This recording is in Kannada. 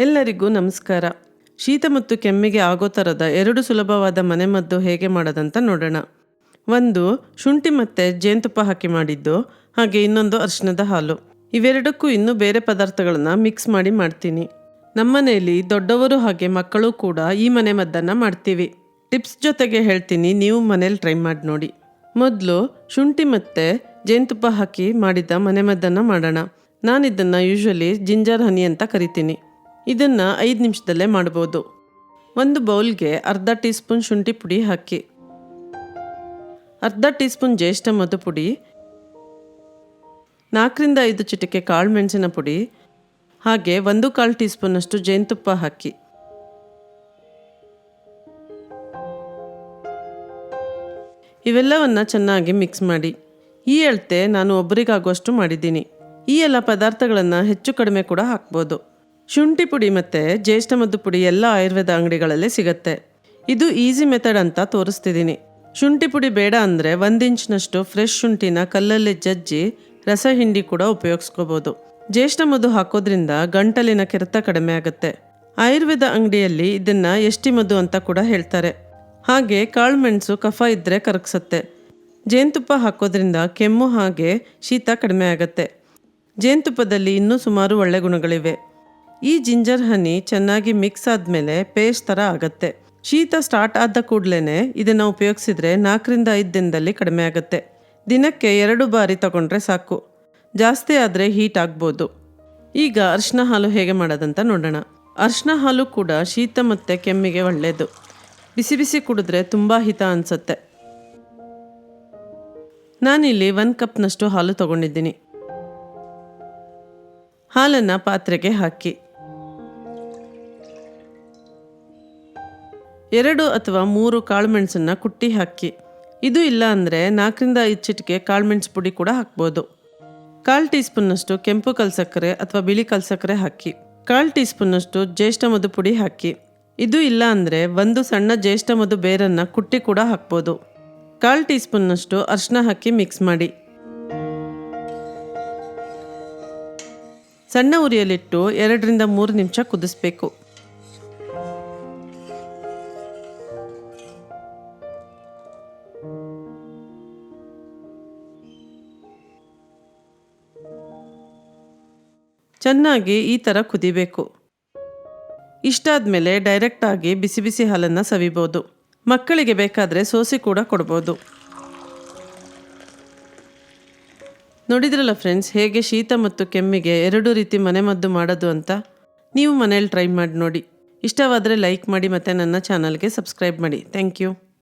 ಎಲ್ಲರಿಗೂ ನಮಸ್ಕಾರ. ಶೀತ ಮತ್ತು ಕೆಮ್ಮಿಗೆ ಆಗೋ ಥರದ 2 ಸುಲಭವಾದ ಮನೆಮದ್ದು ಹೇಗೆ ಮಾಡೋದಂತ ನೋಡೋಣ. ಒಂದು ಶುಂಠಿ ಮತ್ತು ಜೇನುತುಪ್ಪ ಹಾಕಿ ಮಾಡಿದ್ದು, ಹಾಗೆ ಇನ್ನೊಂದು ಅರಿಶಿಣದ ಹಾಲು. ಇವೆರಡಕ್ಕೂ ಇನ್ನೂ ಬೇರೆ ಪದಾರ್ಥಗಳನ್ನು ಮಿಕ್ಸ್ ಮಾಡಿ ಮಾಡ್ತೀನಿ. ನಮ್ಮನೆಯಲ್ಲಿ ದೊಡ್ಡವರು ಹಾಗೆ ಮಕ್ಕಳು ಕೂಡ ಈ ಮನೆಮದ್ದನ್ನು ಮಾಡ್ತೀವಿ. ಟಿಪ್ಸ್ ಜೊತೆಗೆ ಹೇಳ್ತೀನಿ, ನೀವು ಮನೇಲಿ ಟ್ರೈ ಮಾಡಿ ನೋಡಿ. ಮೊದಲು ಶುಂಠಿ ಮತ್ತು ಜೇನುತುಪ್ಪ ಹಾಕಿ ಮಾಡಿದ ಮನೆಮದ್ದನ್ನು ಮಾಡೋಣ. ನಾನಿದನ್ನು ಯೂಶ್ವಲಿ ಜಿಂಜರ್ ಹನಿ ಅಂತ ಕರಿತೀನಿ. ಇದನ್ನು 5 ನಿಮಿಷದಲ್ಲೇ ಮಾಡ್ಬೋದು. ಒಂದು ಬೌಲ್ಗೆ ಅರ್ಧ ಟೀ ಸ್ಪೂನ್ ಶುಂಠಿ ಪುಡಿ ಹಾಕಿ, ಅರ್ಧ ಟೀ ಸ್ಪೂನ್ ಜ್ಯೇಷ್ಠ ಮಧು ಪುಡಿ, 4ರಿಂದ 5 ಚಿಟಿಕೆ ಕಾಳು ಮೆಣಸಿನ ಪುಡಿ, ಹಾಗೆ 1/4 ಟೀ ಸ್ಪೂನಷ್ಟು ಜೇನುತುಪ್ಪ ಹಾಕಿ. ಇವೆಲ್ಲವನ್ನು ಚೆನ್ನಾಗಿ ಮಿಕ್ಸ್ ಮಾಡಿ. ಈ ಅಳತೆ ನಾನು ಒಬ್ಬರಿಗಾಗುವಷ್ಟು ಮಾಡಿದ್ದೀನಿ. ಈ ಎಲ್ಲ ಪದಾರ್ಥಗಳನ್ನು ಹೆಚ್ಚು ಕಡಿಮೆ ಕೂಡ ಹಾಕ್ಬೋದು. ಶುಂಠಿ ಪುಡಿ ಮತ್ತು ಜ್ಯೇಷ್ಠ ಮಧು ಪುಡಿ ಎಲ್ಲ ಆಯುರ್ವೇದ ಅಂಗಡಿಗಳಲ್ಲೇ ಸಿಗುತ್ತೆ. ಇದು ಈಸಿ ಮೆಥಡ್ ಅಂತ ತೋರಿಸ್ತಿದ್ದೀನಿ. ಶುಂಠಿ ಪುಡಿ ಬೇಡ ಅಂದರೆ 1 ಇಂಚ್ನಷ್ಟು ಫ್ರೆಶ್ ಶುಂಠಿನ ಕಲ್ಲಲ್ಲಿ ಜಜ್ಜಿ ರಸ ಹಿಂಡಿ ಕೂಡ ಉಪಯೋಗಿಸ್ಕೋಬೋದು. ಜ್ಯೇಷ್ಠ ಮಧು ಹಾಕೋದ್ರಿಂದ ಗಂಟಲಿನ ಕೆರೆತ ಕಡಿಮೆ ಆಗುತ್ತೆ. ಆಯುರ್ವೇದ ಅಂಗಡಿಯಲ್ಲಿ ಇದನ್ನು ಎಷ್ಟಿ ಮಧು ಅಂತ ಕೂಡ ಹೇಳ್ತಾರೆ. ಹಾಗೆ ಕಾಳು ಮೆಣಸು ಕಫ ಇದ್ದರೆ ಕರಗಿಸುತ್ತೆ. ಜೇನುತುಪ್ಪ ಹಾಕೋದ್ರಿಂದ ಕೆಮ್ಮು ಹಾಗೆ ಶೀತ ಕಡಿಮೆ ಆಗುತ್ತೆ. ಜೇನುತುಪ್ಪದಲ್ಲಿ ಇನ್ನೂ ಸುಮಾರು ಒಳ್ಳೆ ಗುಣಗಳಿವೆ. ಈ ಜಿಂಜರ್ ಹನಿ ಚೆನ್ನಾಗಿ ಮಿಕ್ಸ್ ಆದಮೇಲೆ ಪೇಸ್ಟ್ ಥರ ಆಗುತ್ತೆ. ಶೀತ ಸ್ಟಾರ್ಟ್ ಆದ ಕೂಡಲೇ ಇದನ್ನು ಉಪಯೋಗಿಸಿದ್ರೆ 4ರಿಂದ 5 ದಿನದಲ್ಲಿ ಕಡಿಮೆ ಆಗುತ್ತೆ. ದಿನಕ್ಕೆ 2 ಬಾರಿ ತಗೊಂಡ್ರೆ ಸಾಕು. ಜಾಸ್ತಿ ಆದರೆ ಹೀಟ್ ಆಗ್ಬೋದು. ಈಗ ಅರಿಶಿನ ಹಾಲು ಹೇಗೆ ಮಾಡೋದಂತ ನೋಡೋಣ. ಅರಿಶಿನ ಹಾಲು ಕೂಡ ಶೀತ ಮತ್ತು ಕೆಮ್ಮಿಗೆ ಒಳ್ಳೆಯದು. ಬಿಸಿ ಬಿಸಿ ಕುಡಿದ್ರೆ ತುಂಬ ಹಿತ ಅನಿಸುತ್ತೆ. ನಾನಿಲ್ಲಿ 1 ಕಪ್ನಷ್ಟು ಹಾಲು ತಗೊಂಡಿದ್ದೀನಿ. ಹಾಲನ್ನು ಪಾತ್ರೆಗೆ ಹಾಕಿ 2 ಅಥವಾ 3 ಕಾಳುಮೆಣಸನ್ನು ಕುಟ್ಟಿ ಹಾಕಿ. ಇದು ಇಲ್ಲ ಅಂದರೆ 4ರಿಂದ 5 ಚಿಟಿಕೆ ಕಾಳುಮೆಣಸು ಪುಡಿ ಕೂಡ ಹಾಕ್ಬೋದು. 1/4 ಟೀ ಸ್ಪೂನ್ನಷ್ಟು ಕೆಂಪು ಕಲ್ಸಕ್ಕರೆ ಅಥವಾ ಬಿಳಿ ಕಲ್ಸಕ್ಕರೆ ಹಾಕಿ. 1/4 ಟೀ ಸ್ಪೂನ್ನಷ್ಟು ಜ್ಯೇಷ್ಠ ಮಧು ಪುಡಿ ಹಾಕಿ. ಇದು ಇಲ್ಲ ಅಂದರೆ 1 ಸಣ್ಣ ಜ್ಯೇಷ್ಠ ಮಧು ಬೇರನ್ನು ಕುಟ್ಟಿ ಕೂಡ ಹಾಕ್ಬೋದು. 1/4 ಟೀ ಸ್ಪೂನ್ನಷ್ಟು ಅರಿಶಿನ ಹಾಕಿ ಮಿಕ್ಸ್ ಮಾಡಿ. ಸಣ್ಣ ಉರಿಯಲ್ಲಿಟ್ಟು 2ರಿಂದ 3 ನಿಮಿಷ ಕುದಿಸ್ಬೇಕು. ಚೆನ್ನಾಗಿ ಈ ಥರ ಕುದಿಬೇಕು. ಇಷ್ಟಾದಮೇಲೆ ಡೈರೆಕ್ಟಾಗಿ ಬಿಸಿ ಬಿಸಿ ಹಾಲನ್ನು ಸವಿಬೋದು. ಮಕ್ಕಳಿಗೆ ಬೇಕಾದರೆ ಸೋಸಿ ಕೂಡ ಕೊಡ್ಬೋದು. ನೋಡಿದ್ರಲ್ಲ ಫ್ರೆಂಡ್ಸ್, ಹೇಗೆ ಶೀತ ಮತ್ತು ಕೆಮ್ಮಿಗೆ 2 ರೀತಿ ಮನೆಮದ್ದು ಮಾಡೋದು ಅಂತ. ನೀವು ಮನೇಲಿ ಟ್ರೈ ಮಾಡಿ ನೋಡಿ. ಇಷ್ಟವಾದರೆ ಲೈಕ್ ಮಾಡಿ ಮತ್ತು ನನ್ನ ಚಾನಲ್ಗೆ ಸಬ್ಸ್ಕ್ರೈಬ್ ಮಾಡಿ. Thank you.